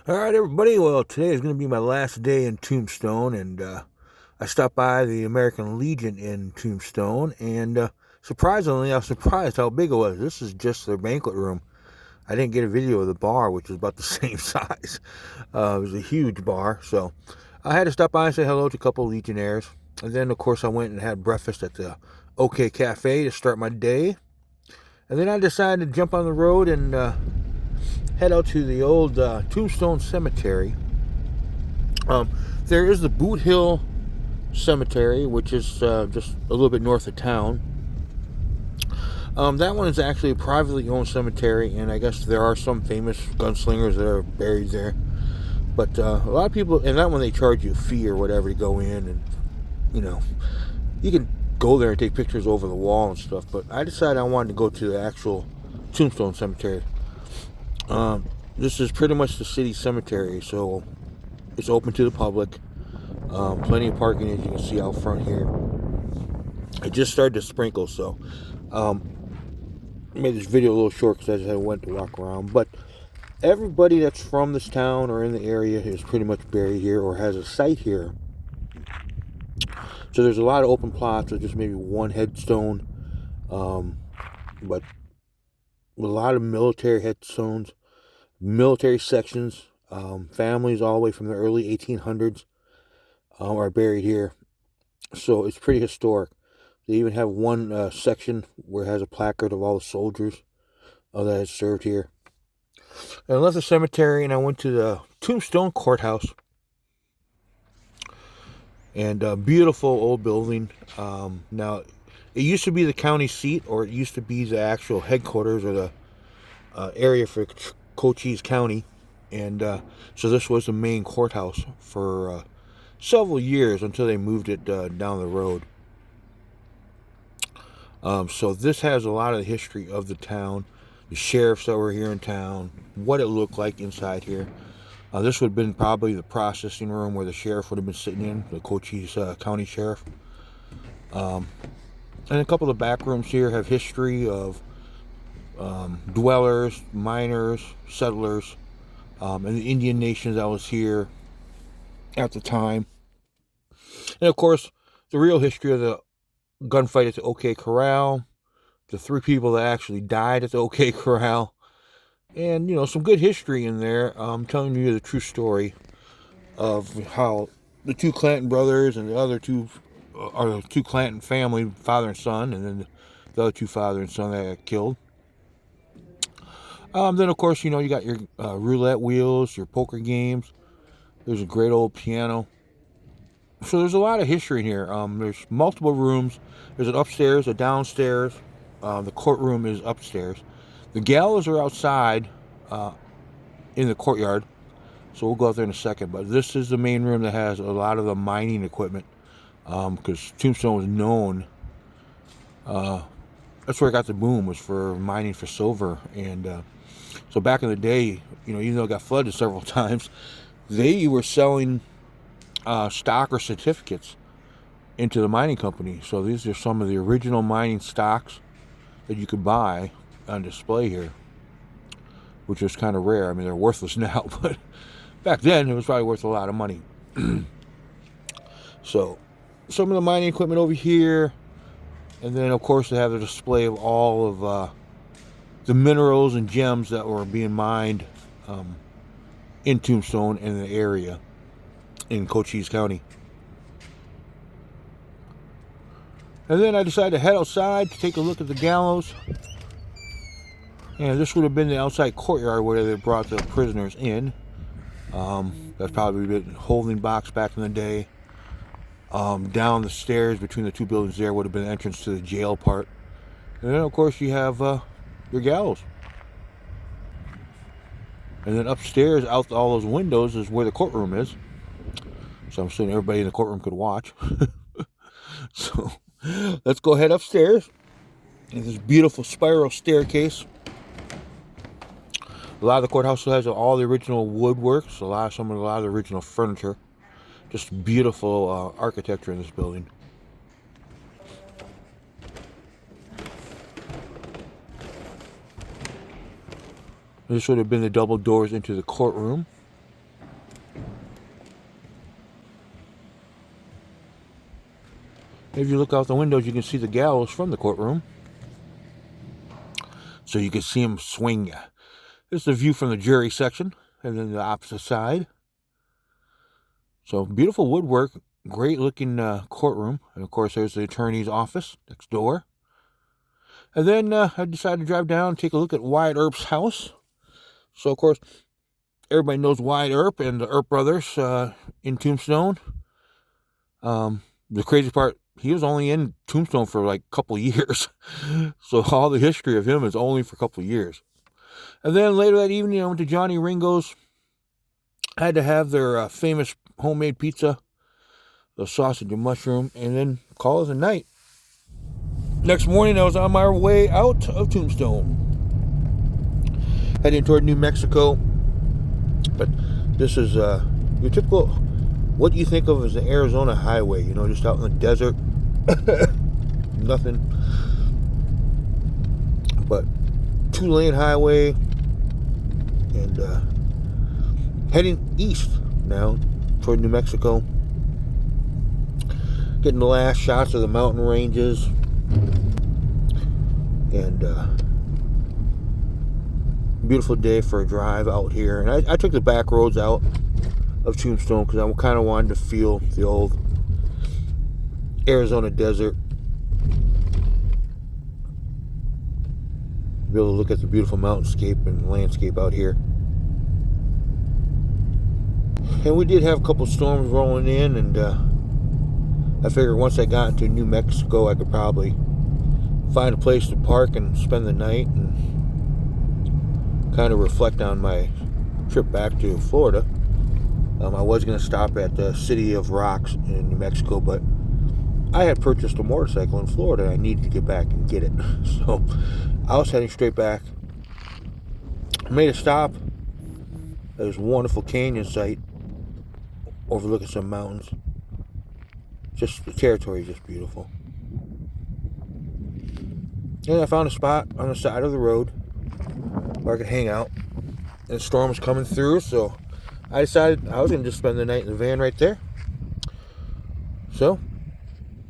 All right, everybody. Well, today is going to be my last day in Tombstone, and I stopped by the American Legion in Tombstone, and surprisingly, I was surprised how big it was. This is just their banquet room. I didn't get a video of the bar, which is about the same size. It was a huge bar, so I had to stop by and say hello to a couple of Legionnaires, and then, of course, I went and had breakfast at the OK Cafe to start my day, and then I decided to jump on the road and head out to the old Tombstone Cemetery. Um, there is the Boot Hill Cemetery, which is just a little bit north of town. That one is actually a privately owned cemetery, and I guess there are some famous gunslingers that are buried there. But a lot of people, and that one they charge you a fee or whatever to go in, and you know, you can go there and take pictures over the wall and stuff. But I decided I wanted to go to the actual Tombstone Cemetery. This is pretty much the city cemetery, so it's open to the public. Plenty of parking, as you can see out front here. I just started to sprinkle, so I made this video a little short because I just went to walk around. But everybody that's from this town or in the area is pretty much buried here or has a site here. So there's a lot of open plots with just maybe one headstone, but a lot of military headstones, military sections, families all the way from the early 1800s are buried here. So it's pretty historic. They even have one section where it has a placard of all the soldiers that had served here. And I left the cemetery and I went to the Tombstone Courthouse. And a beautiful old building. Now, it used to be the county seat, or it used to be the actual headquarters or the area for Cochise County. And so this was the main courthouse for several years until they moved it down the road. So this has a lot of the history of the town, the sheriffs that were here in town, what it looked like inside here. This would have been probably the processing room where the sheriff would have been sitting in, the Cochise County Sheriff. And a couple of the back rooms here have history of dwellers, miners, settlers, and the Indian nations that was here at the time. And of course, the real history of the gunfight at the OK Corral, the 3 people that actually died at the OK Corral, and some good history in there. Telling you the true story of how the 2 Clanton brothers and the other 2 are the 2 Clanton family, father and son, and then the other 2 father and son that got killed. Then of course you got your roulette wheels, your poker games. There's a great old piano. So there's a lot of history in here. There's multiple rooms. There's an upstairs, a downstairs. The courtroom is upstairs. The gallows are outside in the courtyard. So we'll go out there in a second. But this is the main room that has a lot of the mining equipment. Because Tombstone was known. That's where it got the boom, was for mining for silver. And so back in the day, even though it got flooded several times, they were selling stock or certificates into the mining company. So these are some of the original mining stocks that you could buy on display here, which is kind of rare. I mean, they're worthless now, but back then it was probably worth a lot of money. So some of the mining equipment over here, and then of course they have the display of all of the minerals and gems that were being mined in Tombstone and the area in Cochise County. And then I decided to head outside to take a look at the gallows. And this would have been the outside courtyard where they brought the prisoners in. That's probably been a holding box back in the day. Down the stairs between the 2 buildings there would have been the entrance to the jail part. And then of course you have your gallows. And then upstairs, out all those windows, is where the courtroom is. So I'm assuming everybody in the courtroom could watch. So let's go head upstairs. There's this beautiful spiral staircase. A lot of the courthouse has all the original woodworks, a lot of the original furniture. Just beautiful architecture in this building. This would have been the double doors into the courtroom. If you look out the windows, you can see the gallows from the courtroom. So you can see him swing. This is the view from the jury section, and then the opposite side. So beautiful woodwork, great looking courtroom. And of course, there's the attorney's office next door. And then I decided to drive down and take a look at Wyatt Earp's house. So of course, everybody knows Wyatt Earp and the Earp brothers in Tombstone. The crazy part, he was only in Tombstone for like a couple years. So all the history of him is only for a couple years. And then later that evening, I went to Johnny Ringo's. I had to have their famous homemade pizza, the sausage and mushroom, and then call it a night. Next morning, I was on my way out of Tombstone, heading toward New Mexico. But this is your typical, what you think of as the Arizona highway, you know, just out in the desert. Nothing but 2-lane highway, and heading east now toward New Mexico, getting the last shots of the mountain ranges, and beautiful day for a drive out here. And I took the back roads out of Tombstone because I kind of wanted to feel the old Arizona desert, be able to look at the beautiful mountainscape and landscape out here. And we did have a couple storms rolling in, and I figured once I got into New Mexico, I could probably find a place to park and spend the night and kind of reflect on my trip back to Florida. I was going to stop at the City of Rocks in New Mexico, but I had purchased a motorcycle in Florida and I needed to get back and get it. So I was heading straight back. I made a stop at this wonderful canyon site overlooking some mountains. Just the territory is just beautiful. And I found a spot on the side of the road where I could hang out. And the storm was coming through, so I decided I was going to just spend the night in the van right there. So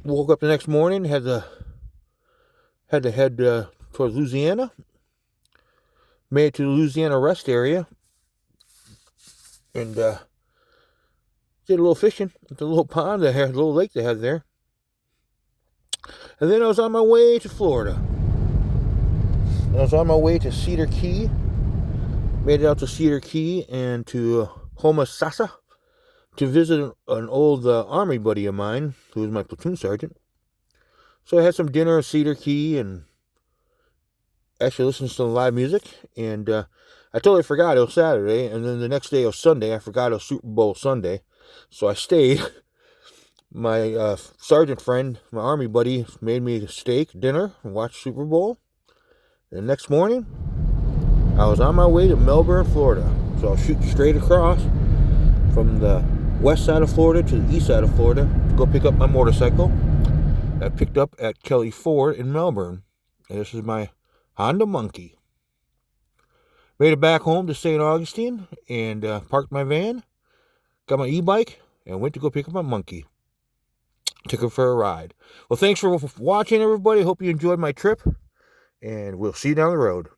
woke up the next morning, had to head towards Louisiana. Made it to the Louisiana rest area, and did a little fishing at the little pond they had, little lake they had there. And then I was on my way to Florida. And I was on my way to Cedar Key. Made it out to Cedar Key and to Homosassa to visit an old Army buddy of mine who was my platoon sergeant. So I had some dinner at Cedar Key and actually listened to some live music. And I totally forgot it was Saturday. And then the next day it was Sunday. I forgot it was Super Bowl Sunday. So I stayed. My sergeant friend, my Army buddy, made me a steak dinner and watched Super Bowl. And the next morning, I was on my way to Melbourne, Florida. So I was shooting straight across from the west side of Florida to the east side of Florida to go pick up my motorcycle. I picked up at Kelly Ford in Melbourne. And this is my Honda Monkey. Made it back home to St. Augustine and parked my van, got my e-bike, and went to go pick up my monkey. Took him for a ride. Well, thanks for watching, everybody. Hope you enjoyed my trip, and we'll see you down the road.